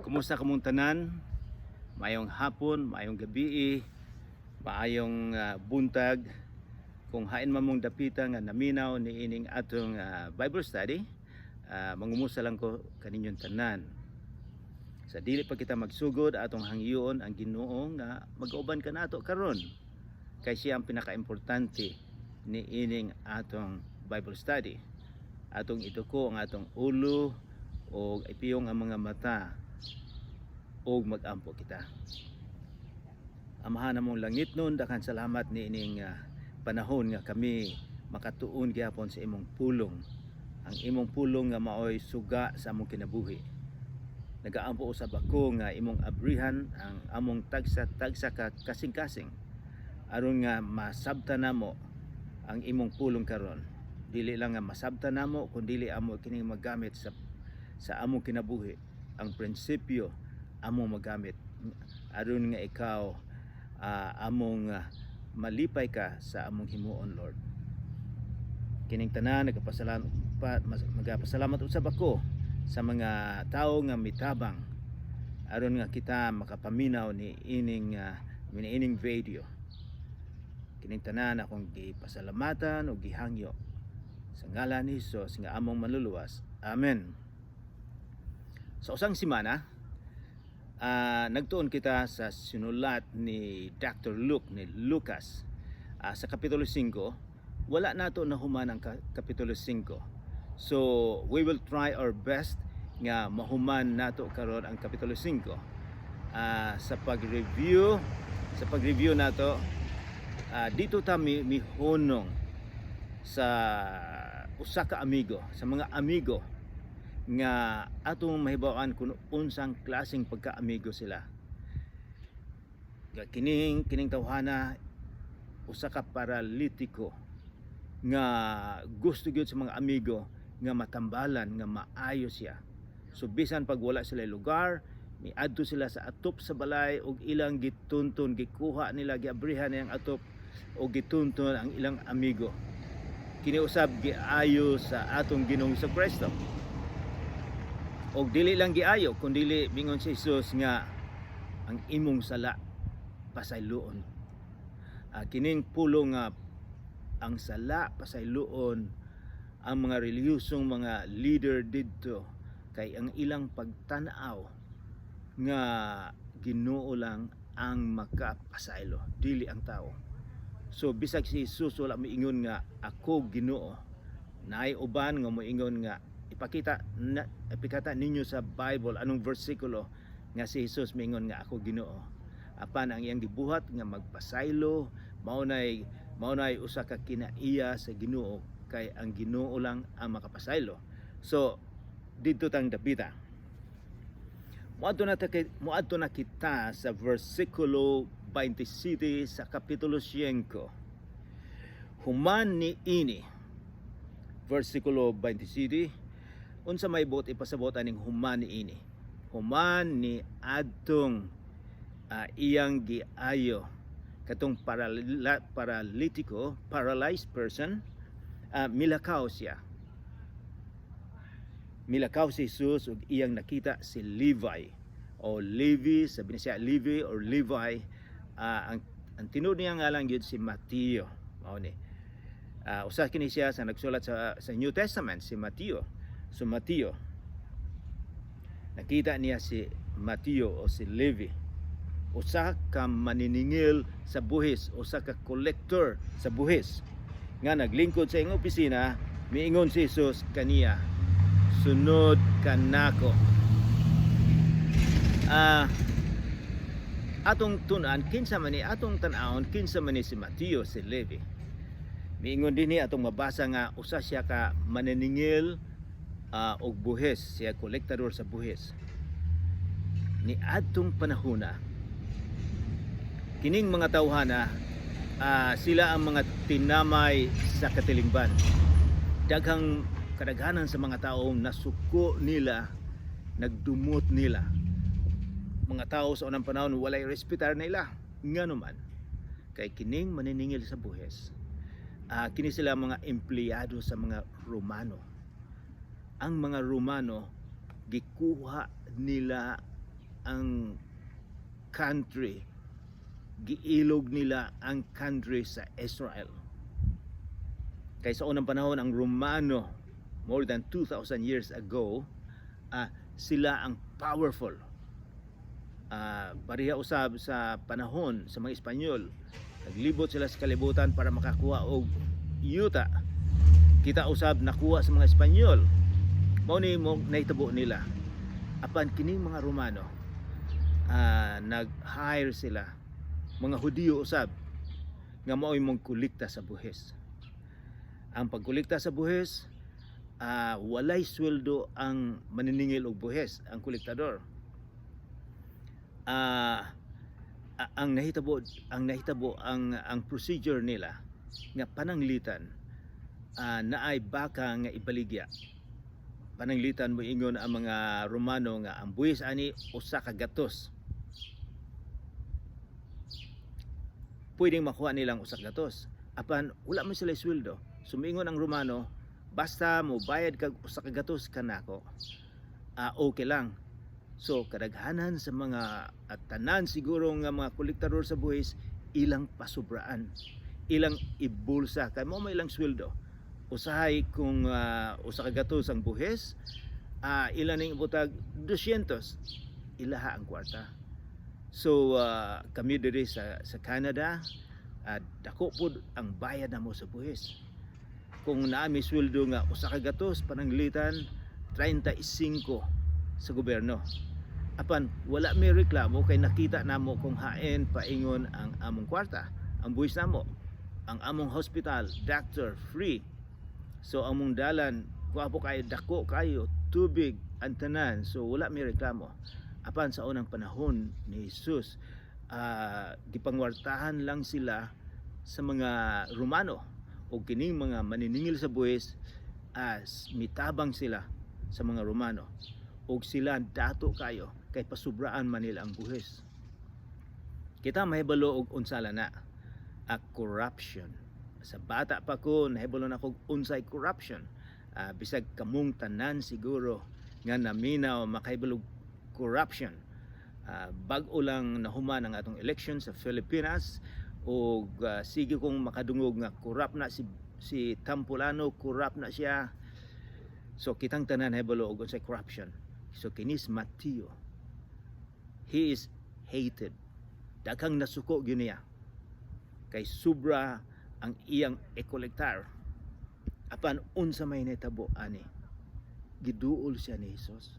Kumusta kamong tanan? Mayong hapon, mayong gabi, maayong buntag. Kung hain man mong dapita nga naminaw ni ining atong Bible study, mangumusta lang ko kaninyong tanan. Sa dili pa kita magsugod atong hangyoon ang Ginoo nga mag-uban ka nato karon. Kay siya ang pinaka-importante ni ining atong Bible study. Atong ituko ang atong ulo o ipiyong ang mga mata o mag-ampo kita. Amahan namong langit nun, daghang salamat ni ining panahon nga kami makatuon gyapon sa imong pulong. Ang imong pulong nga maoy suga sa among kinabuhi. Nagaampo usab ako nga imong abrihan ang among tagsa-tagsa ka kasing-kasing aron nga masabtan namo ang imong pulong karon. Dili lang nga masabtan namo kundi amo kining magamit sa among kinabuhi. Ang prinsipyo among magamit aron nga ikaw among malipay ka sa among himuon, Lord. Kining tanan magapasalamat usab ako sa mga tao nga mitabang aron nga kita makapaminaw ni ining video. Kining tanan akong gipasalamatan o gihangyo sa ngalan ni Hesus nga among manluluwas. Amen. Sa usang semana, nagtuon kita sa sinulat ni Dr. Luke ni Lucas sa kapitulo 5. Wala nato nahuman ang kapitulo 5. So we will try our best nga mahuman nato karon ang kapitulo 5. Sa pag-review nato, dito ta mihunong sa usa ka amigo, sa mga amigo nga atong mahibaw-an kung unsang klaseng pagka-amigo sila. Kining tawhana usa ka paralitiko nga gusto gyud sa mga amigo nga matambalan nga maayo siya. So bisan pag wala sila lugar, miadto sila sa atop sa balay og ilang gitunton, gikuha nila, giabrihan ang atop og gitunton ang ilang amigo. Kini usab giayo sa atong Ginoong Kristo. Og dili lang giayo kundi mingon si Jesus nga ang imong sala pasayloon. Kining pulong nga ang sala pasayloon ang mga relihiyosong mga leader didto kay ang ilang pagtan-aw nga Ginoo lang ang makapasaylo, dili ang tao. So bisag si Jesus wala moingon nga ako Ginoo, naay uban nga moingon nga ipakita ninyo sa Bible anong bersikulo nga si Jesus moingon nga ako Ginoo. Apan ang iyang gibuhat nga magpasaylo mao nay usa ka kinaiya sa Ginoo kay ang Ginoo lang ang makapasaylo. So didto tang dapita. Muadto na kita sa bersikulo 27 sa kapitulo 5. Human ni ini, bersikulo 27, unsa may buot ipasabot aning human ni ini. Human ni adtong iyang giayo katong paralitiko, paralyzed person, milakaw siya. Milakaw si Jesus ug iyang nakita si Levi o Levi, sabi niya siya Levi or Levi. Ang tinud niya nga lang yun si Mateo. Mao ni. Usa kini siya sa nagsulat sa New Testament si Mateo. So Mateo, nakita niya si Mateo o si Levi. Usa ka maniningil sa buhis, usa ka collector sa buhis. Nga naglingkod sa iyang opisina, miingon si Jesus kaniya, sunod kanako. Atong tunan kinsa man ni atong tan-awon kinsa man ni si Mateo si Levi. Miingon dinhi atong mabasa nga usa siya ka maniningil og buhis, siya kolektador sa buhis. Ni adtong panahona kining mga tawhana sila ang mga tinamay sa katilingban. Daghang kadaghanan sa mga tao nasuko nila, nagdumot nila. Mga tao sa unang panahon walay respetar nila. Nganuman kay kining maniningil sa buhis, kini sila mga empleyado sa mga Romano. Ang mga Romano gikuha nila ang country, giilog nila ang country sa Israel. Kaya sa unang panahon, ang Romano, more than 2,000 years ago, sila ang powerful. Pareha usab sa panahon sa mga Espanyol, naglibot sila sa kalibutan para makakuha og yuta. Kita usab nakuha sa mga Espanyol. Mao ni mo nahitabo nila. Apan kining mga Romano, nag-hire sila mga Hudiyo usab nga mao'y mong kolekta sa buhis. Ang pagkolekta sa buhis, walay sweldo ang maniningil og buhis, ang kolektador. Ang nahitabo ang procedure nila nga pananglitan, naay baka nga ibaligya. Pananglitan mo ingon ang mga Romano nga ang buhis ani usa ka gatos. Pwedeng makuha nilang usa ka gatos. Apan wala man sila sweldo. Sumingon ang Romano, basta mo bayad kag usa ka gatos kanako, okay lang. So kadaghanan sa mga tanan siguro nga mga kolektador sa buhis, ilang pasubraan, ilang ibulsa kay mo may ilang sweldo. Usahay kung usa ka gatos ang buhis, ilan ning ibutag 200, ilaha ang kwarta. So kami diri sa Canada, dako pud ang bayad namo sa buhis. Kung naami sweldo nga usa ka gatos pananglitan 35 sa gobyerno. Apan wala may reklamo kay nakita namo kung hain paingon ang among kwarta, ang buhis namo, ang among hospital, doctor free. So among dalan kuapo kayo, dako kayo, tubig ang tanan, so wala may reklamo. Apan sa unang panahon ni Jesus, gipangwartahan lang sila sa mga Romano o kining mga maniningil sa buhis, mitabang sila sa mga Romano o sila dato kayo kay pasubraan man nila ang buhis. Kita mahibalo og unsala na corruption. Sa bata pa ko nahibalo na kog unsay corruption. Bisag kamong tanan siguro nga naminaw makahibalo corruption. Bag-o lang nahuman ang atong election sa Pilipinas o sige kung makadungog nga corrupt na si Tampolano, corrupt na siya. So kitang tanan hebalo og unsay corruption. So kinis Mateo, he is hated. Daghang nasuko gyud niya kay sobra ang iyang ekolektar. Apan unsa may nahitabo ani, giduol siya ni Jesus.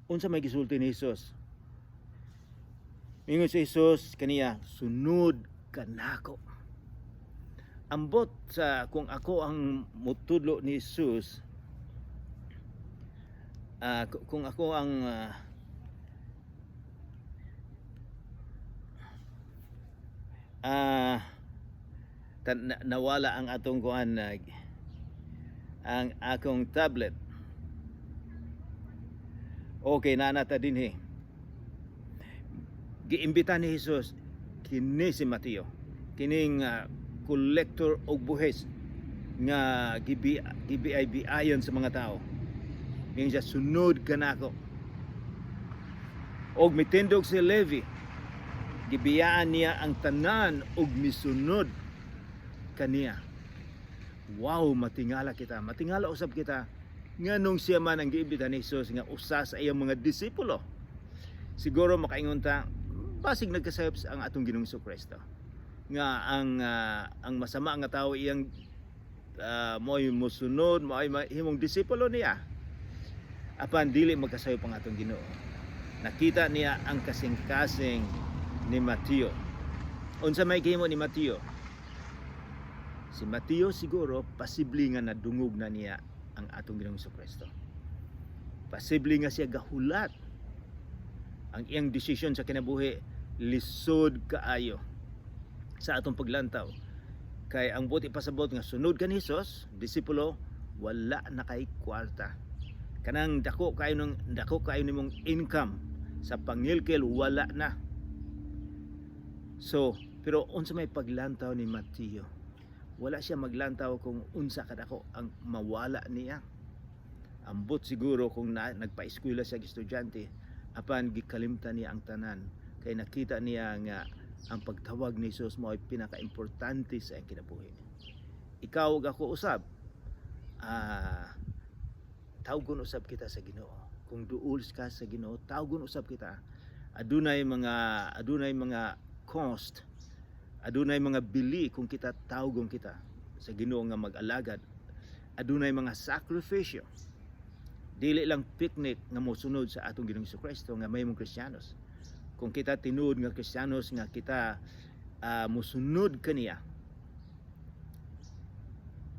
Unsa may gisulti ni Jesus? Mingon si Jesus kaniya, sunod ka nako. Ambot sa kung ako ang mutudlo ni Jesus, kung ako ang nawala ang atong kuan, ang akong tablet. Okay na nata dinhi. Giimbita ni Jesus kini si Mateo, kining collector og buhis nga gibiayon sa mga tao. Ngayon siya, sunod ka nako. Og mitindog si Levi, gibiyaan niya ang tanan og misunod kaniya. Wow, matingala kita, matingala usab kita nganong siya man ang giimbita ni Jesus nga usa sa iyang mga disipulo. Siguro makaingon ta, basig nagkasayop ang atong Ginoong Jesucristo nga ang masama nga tao iyang mo'y musunod, mo'y himong disipulo niya. Apan dili magkasayop ang atong Ginoo. Nakita niya ang kasing-kasing ni Mateo. Unsa may gihimo ni Mateo? Si Mateo siguro posible nga nadungog na niya ang atong Ginoong Jesucristo. Posible nga siya gahulat. Ang iyang desisyon sa kinabuhi lisod kaayo sa atong paglantaw. Kay ang buti pasabot nga sunod ka ni Jesus, disipulo, wala na kay kwarta. Kanang dako kayo nimong income sa pangilkil, wala na. So, pero unsa may paglantaw ni Mateo? Wala siya maglantaw kung unsa kadako ang mawala niya. Ambot siguro kung nagpa-eskwela siya estudyante, apan gikalimtan niya ang tanan kay nakita niya nga ang pagtawag ni Jesus mao ay pinaka-importante sa iyang kinabuhi. Ikaw ug ako usab, tawgon usab kita sa Ginoo. Kung duol ka sa Ginoo, tawgon usab kita. Adunay mga cost, adunay mga bili kung kita tawgon kita sa Ginoo nga mag-alagad. Adunay mga sakripisyo. Dili lang picnic nga mosunod sa atong Ginoong Jesucristo nga mahimong Kristiyanos. Kung kita tinuod nga Kristiyanos nga kita mosunod kaniya,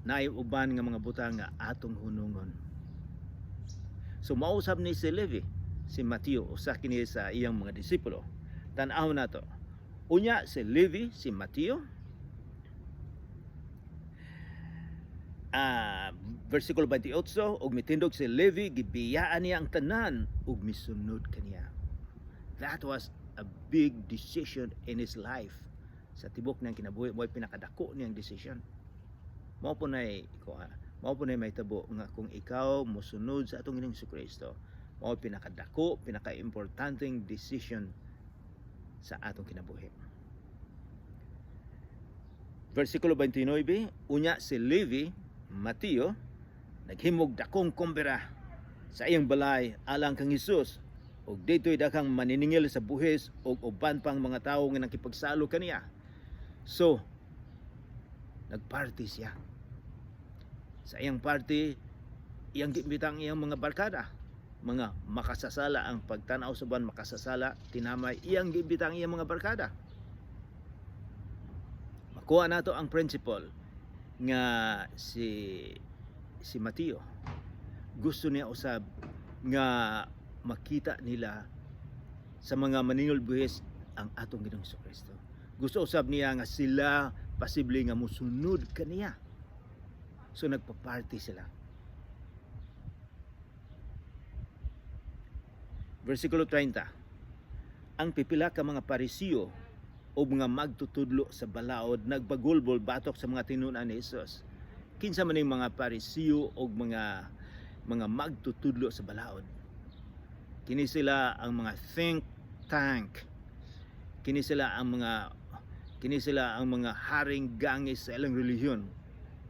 naay uban nga mga butang nga atong hunungon. So mausab ni si Levi, si Mateo, usa kini sa iyang mga disipulo. Tan-aw nato. Unya si Levi, si Mateo, versikulo 28, og mitindog si Levi, gibiyaan niya ang tanan ug misunod kaniya. That was a big decision in his life. Sa tibok niyang kinabuhi, mo'y pinakadako niyang decision. Mao po nay may tabo nga kung ikaw mosunod sa atong Ginoong Jesucristo, mao pinakadako, pinaka-importanteng decision sa atong kinabuhi. Versikulo 29, unya si Levi, Mateo, naghimog dakong kumbera sa iyang balay alang kang Hesus, ug dito'y daghang maniningil sa buhis ug uban pang mga tawo nga nakipagsalo kaniya. So nagparty siya. Sa iyang party, iyang giimbitang iyang mga barkada, mga makasasala, ang pagtanaw sa buwan makasasala, tinamay iyang giimbitang iyang mga barkada. Makuha nato ang principle nga si Mateo gusto niya usab nga makita nila sa mga maningil buhis ang atong Ginoong Jesucristo. Gusto usab niya nga sila posible nga mosunod kaniya. So nagpa-party sila. Versikulo 30. Ang pipila ka mga Parisiyo o mga magtutudlo sa balaod nagbagulbol batok sa mga tinunan ni Jesus. Kinsa man ning mga Parisiyo o mga magtutudlo sa balaod? Kini sila ang mga think tank. Kini sila ang mga haring gangis sa ilang relihiyon.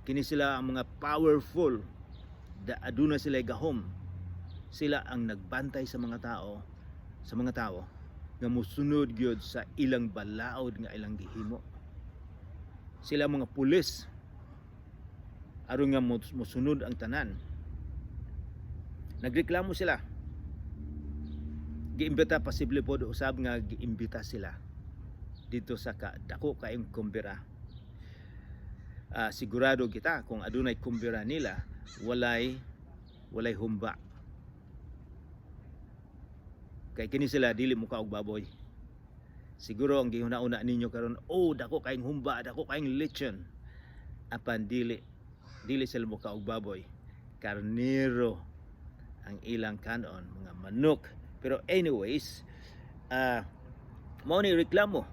Kini sila ang mga powerful, aduna sila gahom. Sila ang nagbantay sa mga tao nga mosunod gyud sa ilang balaod nga ilang gihimo. Sila mga pulis aron nga mosunod ang tanan. Nagreklamo sila. Giimbita posible pod usab nga giimbita sila dito sa dako kaayong kumbera. Sigurado kita kung adunay kumbera nila, walay humba. Kay kini sila dili mo kaog baboy. Siguro ang gihuna-una ninyo karon, dako kaayong humba, dako kaayong lechon. Apan dili sila mo kaog baboy. Karnero ang ilang kanon, mga manok. Pero anyways, mao ni reklamo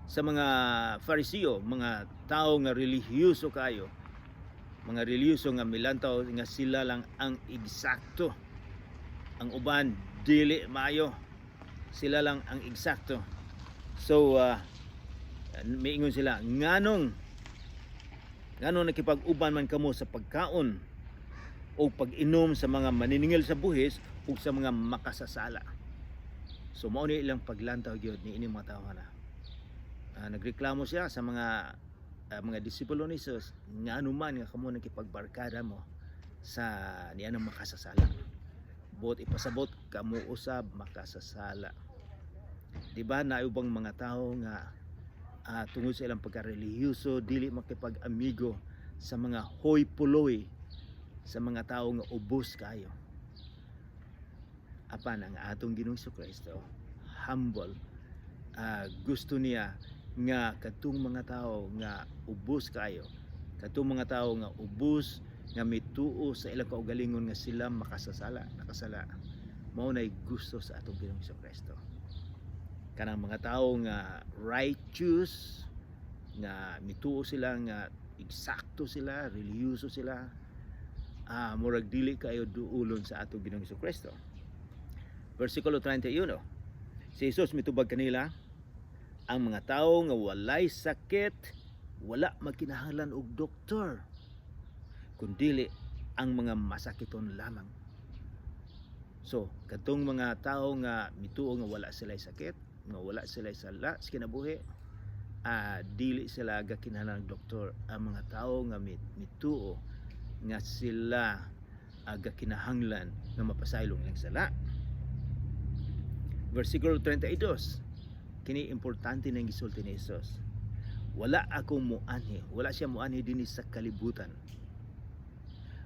sa mga Fariseo, mga tao nga relihiyoso kayo, mga relihiyoso nga milantaw nga sila lang ang eksakto, ang uban dili maayo, sila lang ang eksakto. So miingon sila, nganong nakipag-uban man kamo sa pagkaon o pag-inom sa mga maniningil sa buhis o sa mga makasasala. So mao ni ilang paglantaw gyud ni ini mga tao na. Nagreklamo siya sa mga disipulo ni Jesus, nga anuman nga kamo nakipagbarkada mo sa nianang makasasala. Buot ipasabot kamo usab makasasala. Diba naubang mga tao nga tungod sa ilang pagka-relihiyoso dili makipag-amigo sa mga hoy puloy, sa mga tao nga ubos kayo. Apan ang atong Ginoong Jesucristo humble, gusto niya nga katong mga tao nga ubos kayo, katong mga tao nga ubos nga mituo sa ilang kaugalingon nga sila nakasala, mao nay gusto sa atong Ginoong Jesucristo. Kanang mga tao nga righteous, nga mituo sila, nga eksakto sila, relihiyoso sila, murag dili kayo duulon sa atong Ginoong Jesucristo. Versikulo 31. Si Jesus mitubag kanila, ang mga tao nga walay sakit wala magkinahanglan og doktor, kundili ang mga masakiton lamang. So, katong mga tao nga mituo nga wala sila sakit, nga wala sila sala sa kinabuhi, dili sila gakinahanglan og doktor. Ang mga tao nga mituo nga sila gakinahanglan nga mapasaylong ilang sala. Versikulo 32. Kini importante nang gisulti ni Jesus. Wala akong muanhi, wala siya muanhi dinhi sa kalibutan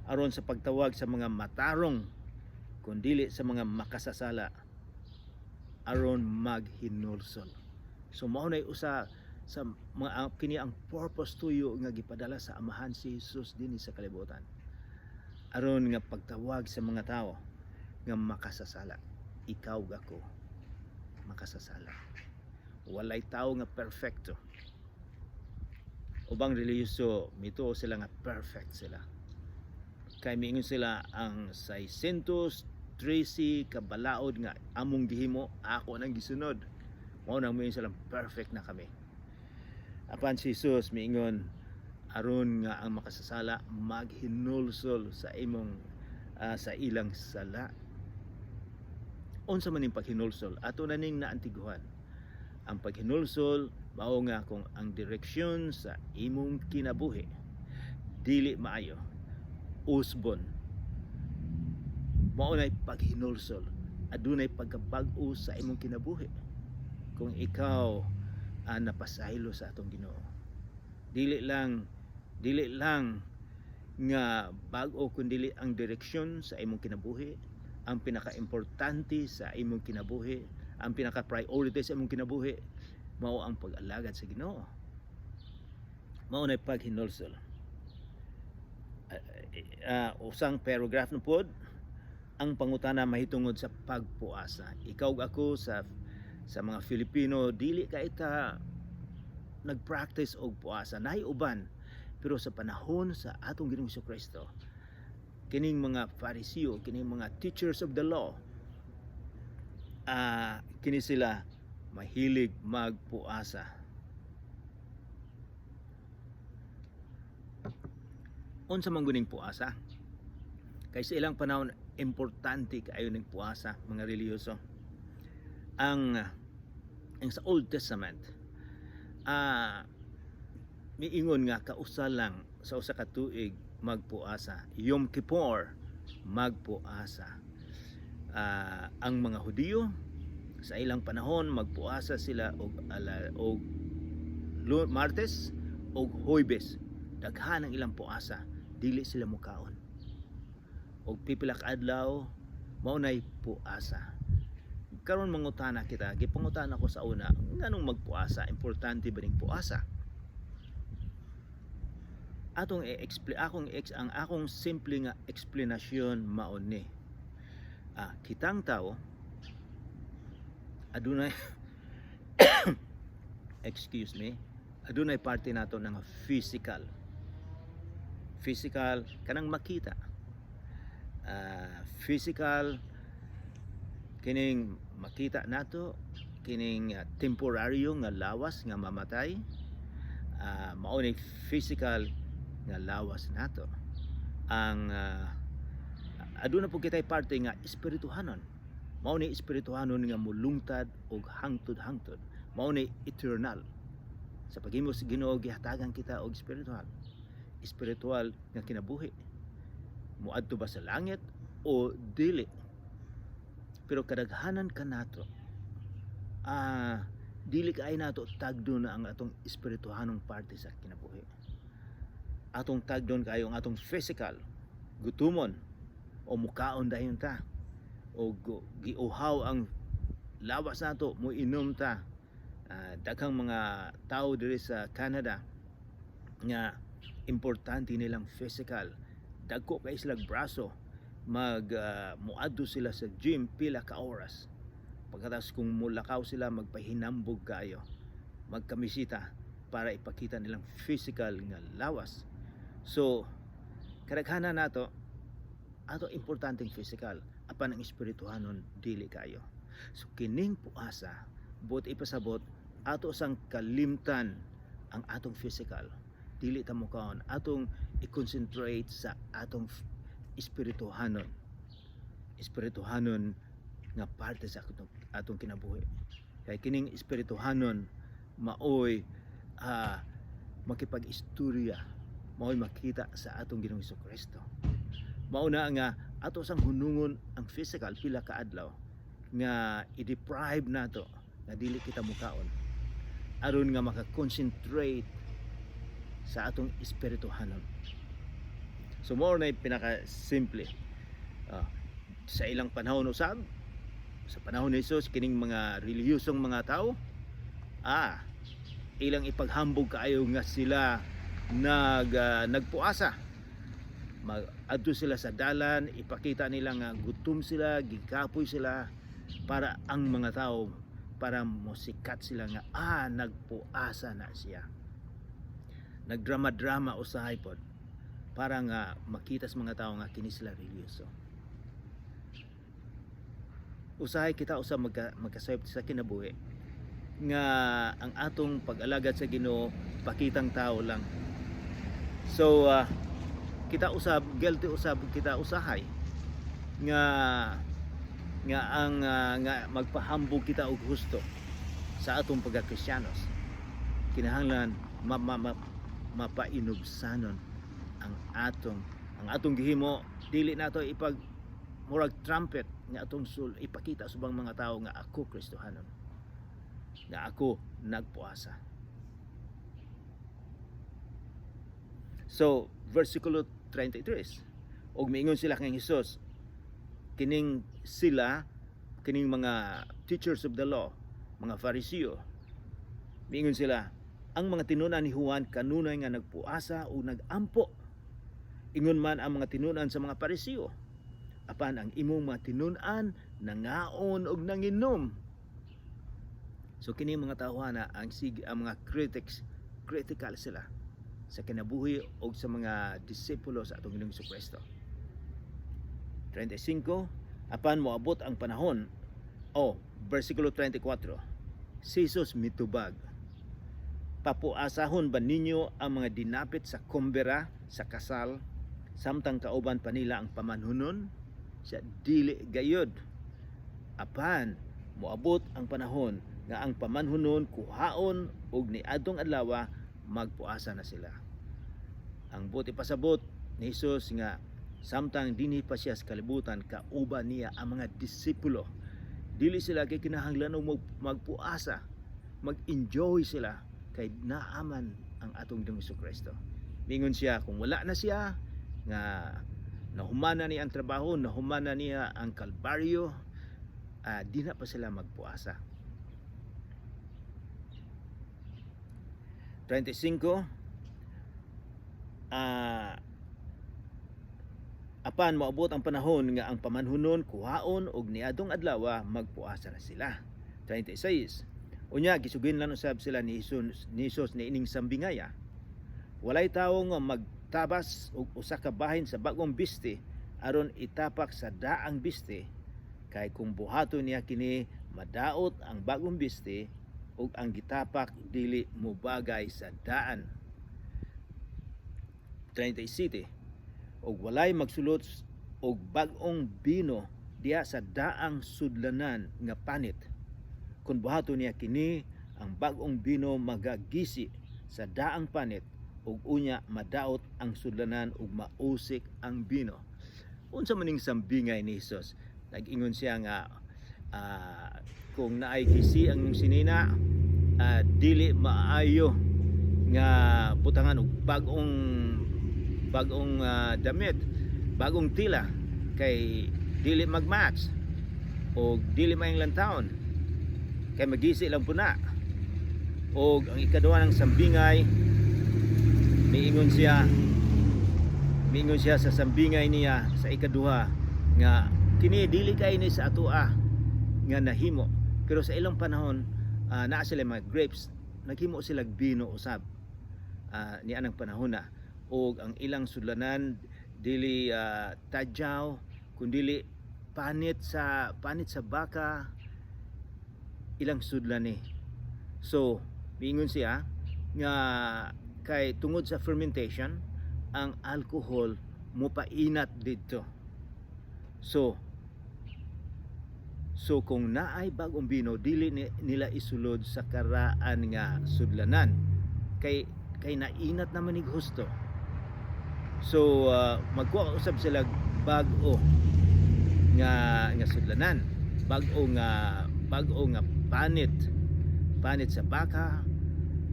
aron sa pagtawag sa mga matarong, kundili sa mga makasasala aron maghinulsol. So mao nay usa sa mga kini ang purpose tuyo nga gipadala sa Amahan si Jesus dinhi sa kalibutan, aron nga pagtawag sa mga tao nga makasasala. Ikaw gako makasasala. Walay tao nga perfecto. Ubang relihiyoso mituo sila nga perfect sila. Kay miingon sila ang 613 kabalaod nga among gihimo ako nang gisunod. Mao nang miingon sila perfect na kami. Apan si Jesus miingon aron nga ang makasasala maghinulsol sa imong sa ilang sala. Unsa man ning paghinulsol? Ato na ning naantiguhan. Ang paghinulsol mao nga kung ang direksyon sa imong kinabuhi dili maayo, usbon, mao nay paghinulsol. Adunay pagkabag-o sa imong kinabuhi kung ikaw napasaylo sa atong Ginoo. Dili lang nga bag-o kundi ang direksyon sa imong kinabuhi. Ang pinaka-importante sa imong kinabuhi, ang pinaka-priority sa imong kinabuhi mao ang pag-alagad sa Ginoo. Mao nay paghinulsol. Usang paragraph na pod, ang pangutana mahitungod sa pagpuasa. Ikaw ako sa mga Filipino dili ka ita nag-practice og puasa. Naay uban, pero sa panahon sa atong Ginoong Jesucristo, kining mga Pariseo, kining mga teachers of the law, kini sila mahilig magpuasa. Unsa man guning puasa? Kay sa ilang panahon importante kaayo ning puasa, mga relihiyoso. Ang sa Old Testament, miingon nga kausa lang sa usa ka tuig magpuasa. Yom Kippur magpuasa. Ang mga Hudiyo sa ilang panahon magpuasa sila og Martes og Huwebes. Daghan ang ilang puasa, dili sila mukaon. Og pipila ka adlaw mao nay puasa. Karon mangutana kita, gipangutana ko sa una, nganong magpuasa? Importante ba ning puasa? Ang akong simple nga explanation mao ni. Kitang tao adunay excuse me, adunay parte nato ng physical kanang makita. Physical kining makita nato, kining temporaryo nga lawas nga mamatay, mao ni physical nga lawas nato. Ang aduna po kitay parte nga espirituhanon. Mao ni espirituhanon nga mulungtad og hangtod-hangtod. Mao ni eternal. Sa paghimo sa Ginoo gihatagan kita og spiritual nga kinabuhi. Muadto ba sa langit o dili? Pero kadaghanan kanato dili kaay nato tagdo na ang atong espirituhanong parte sa kinabuhi. Atong tagdon kayo ang atong physical, gutumon o mukaon dayon ta, o giuhaw ang lawas nato, mo inom ta. Daghang mga tao diri sa Canada nga importante nilang physical, dagko kay silang braso, muadto sila sa gym pila ka oras. Pagkatapos kung mulakaw sila, magpahinambog kayo, magkamisita para ipakita nilang physical nga lawas. So kadaghanan nato ato importanteng physical, apan ang espirituhanon dili kayo. So kining puasa buot ipasabot ato sang kalimtan ang atong physical, dili ta mo kaon atong i-concentrate sa atong espirituhanon nga parte sa atong kinabuhi. Kay kining espirituhanon maoy makipag-istorya, maoy makita sa atong Ginoong Hesukristo. Mauna nga ato sang hunungon ang physical pila ka adlaw nga i-deprive nato nga dili kita mukaon aron nga maka-concentrate sa atong espirituhanon. So more na pinaka simple sa ilang panahon usab sa panahon ni Jesus kining mga relihiyosong mga tao ilang ipaghambog kaayo nga sila nagpuasa. Adto sila sa dalan, ipakita nila nga gutom sila, gikapoy sila para ang mga tao para mosikat sila nga nagpuasa na siya. Nagdrama-drama usahay pod para nga makita sa mga tao nga kini sila reliyoso. Usahay kita usab magkasayop sa kinabuhi nga ang atong pag-alagad sa Ginoo pakitang tao lang. So kita usab guilty usab kita usahay nga magpahambog kita og husto sa atong pagka-Kristiyanos. Kinahanglan mapainubsanon ang atong gihimo, dili nato ipag murag trumpet nga atong ipakita sa ubang mga tao nga ako Kristohanon, nga ako nagpuasa. So versikulo 33, og miingon sila kang Hesus, kining mga teachers of the law, mga Fariseo, miingon sila, ang mga tinunan ni Juan kanunay nga nagpuasa o nagampo. Ingon man ang mga tinunan sa mga Fariseo, apan ang imong mga tinunan nangaon og nanginom. So kini mga tawhana ang mga critical sila sa kinabuhi og sa mga disipulo sa atong Ginoong Hesukristo. 35, apan moabot ang panahon, versikulo 34, si Jesus mitubag, papuasahon ba ninyo ang mga dinapit sa kumbera, sa kasal, samtang kauban pa nila ang pamanhunon? Siya dili gayod. Apan moabot ang panahon nga ang pamanhunon kuhaon og niadtong adlaw magpuasa na sila. Ang buti pasabot ni Jesus nga samtang dinhi pa siya sa kalibutan kauban niya ang mga disipulo, dili sila kay kinahanglan og magpuasa, mag-enjoy sila kay naaman ang atong Ginoong Hesukristo. Mingon siya kung wala na siya nga nahumana niya ang trabaho, nahumana niya ang kalbaryo, di na pa sila magpuasa. 35, apan moabot ang panahon nga ang pamanhunon kuhaon og niadtong adlaw magpuasa na sila. 36, unya gisugin lang usab sila ni Jesus ni ining sambingaya, walay tawo nga magtabas og usa ka bahin sa bagong biste aron itapak sa daang biste, kay kung buhaton niya kini madaot ang bagong biste ug ang gitapak dili mobagay sa daan. 37, ug walay magsulot og bag-ong bino diha sa daang sudlanan nga panit, kun buhaton niya kini ang bag-ong bino magagisi sa daang panit ug unya madaot ang sudlanan ug mausik ang bino. Unsa maning sambingay ni Jesus? Nag-ingon siya nga kung naay gisi ang sinina, dili maayo nga butangan og bagong damit, bagong tila, kay dili magmatch o dili maayong lantawon, kay magisi lang puna. O ang ikaduha ng sambingay, miingon siya sa sambingay niya sa ikaduha nga kini dili kay ni sa atoa nga nahimo, pero sa ilang panahon naa sila mga grapes, naghimo sila bino usab ni anang panahon na, og ang ilang sudlanan dili tadyaw kundili panit sa baka ilang sudlan ni. So miingon siya nga kay tungod sa fermentation ang alcohol mopainat didto. So kung naay bagong bino dili nila isulod sa karaan nga sudlanan kay nainat naman nig husto. So magkuha usab sila bag-o nga sudlanan, bag-o nga panit sa baka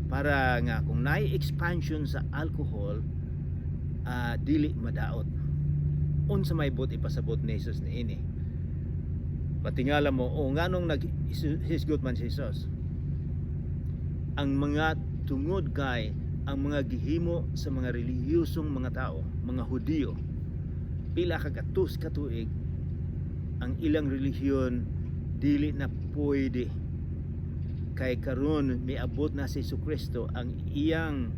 para nga kung naay expansion sa alcohol dili madaot. Unsa may but ipasabot ni Jesus niini. Patingala mo nganong naghisgot man si Jesus. Ang mga tungod kay ang mga gihimo sa mga relihiyosong mga tao, mga Hudiyo, pila ka katuig ang ilang relihiyon dili na pwede kay karon miabot na si Jesucristo ang iyang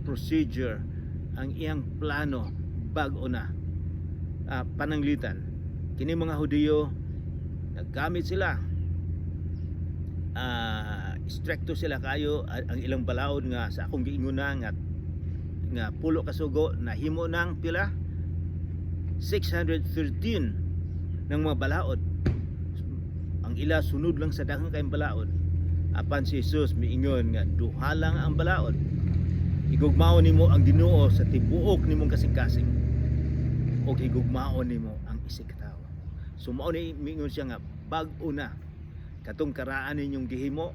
procedure, ang iyang plano bag-o na pananglitan. Kini mga Hudiyo naggamit sila stricto sila kayo ang ilang balaod nga sa akong giinguna nga pulo ka sugo nahimo nang pila 613 ng mga balaod. Ang ila sunod lang sa daghang kayong balaod. Apan si Jesus miingon nga duha lang ang balaod. Higugmao nimo ang Ginoo sa tibuok nimong kasing-kasing o higugmao nimo ang isig ka tawo. So mao ni miingon siya nga bag-o na katong karaan ninyong gihimo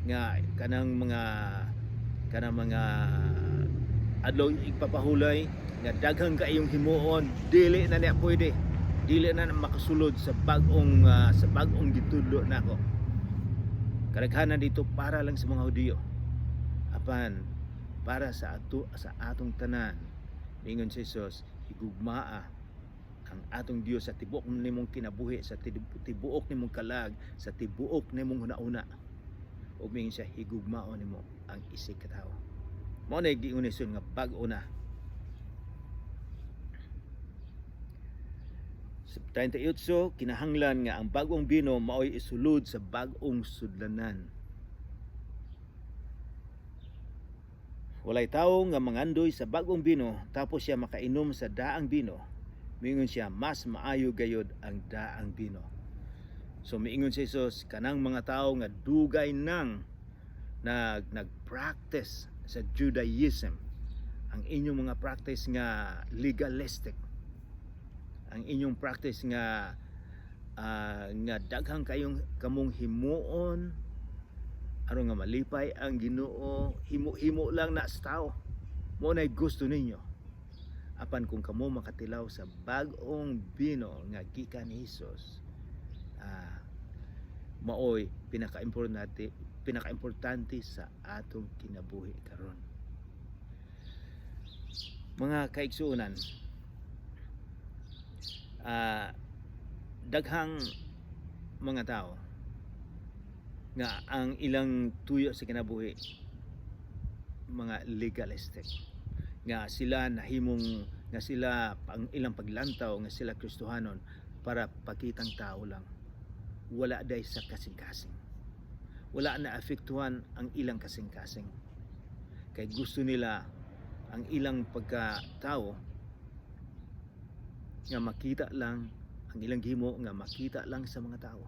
nga kanang mga adlaw igpapahulay nga daghang kaayong himuon dili na niya pwede, dili na makasulod sa bagong gitudlo nako. Kadaghanan dito para lang sa mga Hudiyo, apan para sa atong tanan. Ingon si Jesus, higugmaa ang atong Dios sa tibuok nimong kinabuhi, sa tibuok nimong kalag, sa tibuok nimong hunauna. O mingon siya, higugmao nimo ang isig ka tawo. Mao na giunisyon nga bag-o na. Sa 38, kinahanglan nga ang bagong bino maoy isulod sa bagong sudlanan. Walay tawo nga mangandoy sa bagong bino tapos siya makainom sa daang bino. Miingon siya, mas maayo gayod ang daang bino. So miingon si Jesus, kanang mga tao nga dugay nang nag-practice sa Judaism, ang inyong mga practice nga legalistic, ang inyong practice nga daghang kamong himuon aron nga malipay ang Ginoo, himo lang na sa tao. Mo nay gusto ninyo. Apan kung kamo makatilaw sa bag-ong bino nga gikan ni Jesus, maoy pinaka-importante sa atong kinabuhi karon. Mga kaigsuonan, daghang mga tao nga ang ilang tuyo sa kinabuhi mga legalistic, nga sila nahimong nga sila ang ilang paglantaw nga sila Kristohanon para pakitang tao lang, wala day sa kasing-kasing, wala na afektuhan ang ilang kasing-kasing, kay gusto nila ang ilang pagkatao nga makita lang, ang ilang himo nga makita lang sa mga tao.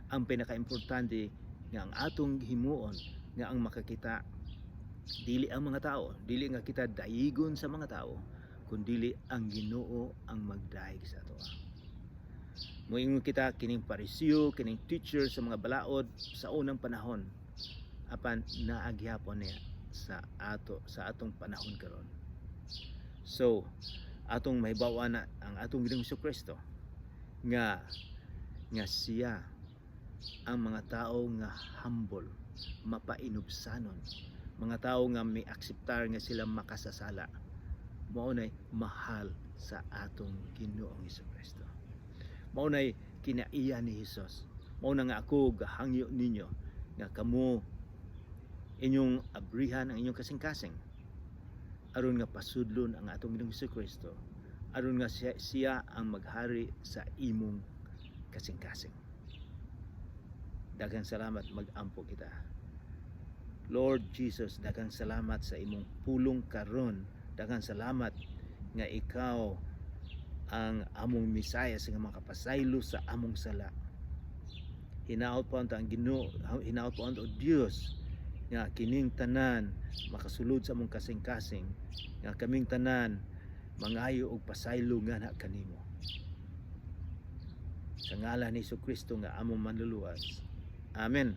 Ang pinaka-importante nga ang atong himuon nga ang makakita dili ang mga tao, dili nga kita dayigon sa mga tao, kundi ang Ginoo ang magdayeg sa ato. Moingon kita kining Parisiyo, kining teacher sa mga balaod sa unang panahon, apan naagyapon niya sa atong panahon karon. So atong mahibaw na ang atong Ginoong Jesucristo nga siya ang mga tao nga humble, mapainubsanon, mga tao nga may akseptar nga sila makasasala, mao nay mahal sa atong Ginoong Jesucristo. Mao nay kinaiya ni Jesus. Mao na nga ako gahangyo ninyo nga kamo inyong abrihan ang inyong kasing-kasing aron nga pasudlon ang atong Ginoong Jesucristo aron nga siya ang maghari sa imong kasing-kasing. Daghang salamat, mag-ampo kita. Lord Jesus, daghang salamat sa imong pulong karon. Daghang salamat nga ikaw ang among Misayas nga makapasaylo sa among sala. Hinaot pa ang Ginoo, hinaot pa ang Dios nga kining tanan makasulod sa among kasing-kasing, nga kaming tanan mangayo og pasaylo nga na kanimo. Sa ngalan ni Jesucristo nga among manluluwas. Amen.